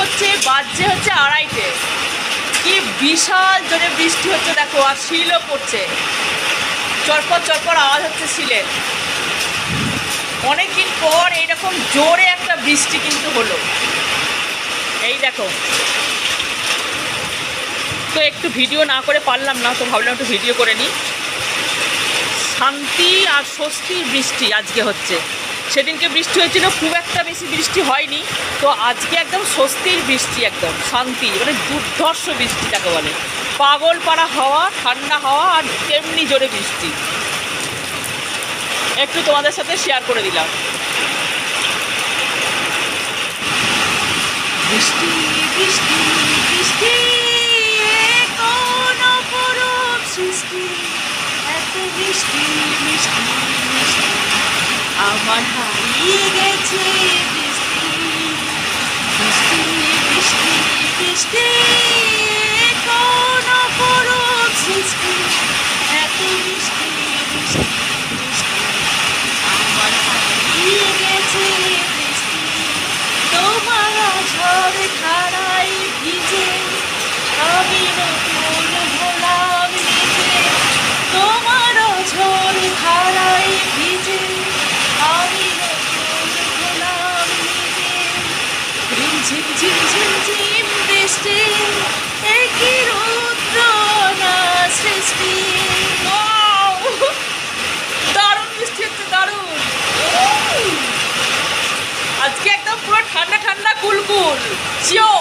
হচ্ছে বাজছে হচ্ছে 2:30। কি বিশাল জোরে বৃষ্টি হচ্ছে দেখো, আর শিলও পড়ছে, চরপর চরপর আওয়াজ হচ্ছে শিলের। অনেকদিন পর এইরকম জোরে একটা বৃষ্টি কিন্তু হলো, এই দেখো। তো একটু ভিডিও না করে পারলাম না, তো ভাবলাম একটু ভিডিও করে নিই। শান্তি আর স্বস্তির বৃষ্টি আজকে হচ্ছে। সেদিনকে বৃষ্টি হয়েছিল, খুব একটা বেশি বৃষ্টি হয়নি। তো আজকে একদম স্বস্তির বৃষ্টি, একদম শান্তি, মানে দুর্ধর্ষ বৃষ্টি যাকে বলে। পাগল পাড়া হাওয়া, ঠান্ডা হাওয়া, আর তেমনি জোরে বৃষ্টি। একটু তোমাদের সাথে শেয়ার করে দিলাম। বৃষ্টি বৃষ্টি বৃষ্টি, কোন অপরূপ সৃষ্টি, এত বৃষ্টি বৃষ্টি বৃষ্টি, আমার হারিয়ে গেছে বৃষ্টি। বৃষ্টি বৃষ্টি বৃষ্টি, কোন অপরূপ সৃষ্টি, এত বৃষ্টি বৃষ্টি বৃষ্টি, আমার হারিয়ে গেছে বৃষ্টি। তোমার ঝড় ধারায় ভিজে আমি নতুন হলাম নিজে। তোমার ঝড় ধারায় ভিজে আমি নতুন হলাম নিজে। ঝিম ঝিম ঝিম ঝিম বৃষ্টি, একই রুদ্র না সৃষ্টি। দারুণ বৃষ্টি হচ্ছে, দারুণ। আজকে একদম পুরো ঠান্ডা ঠান্ডা কুলকুল চিও।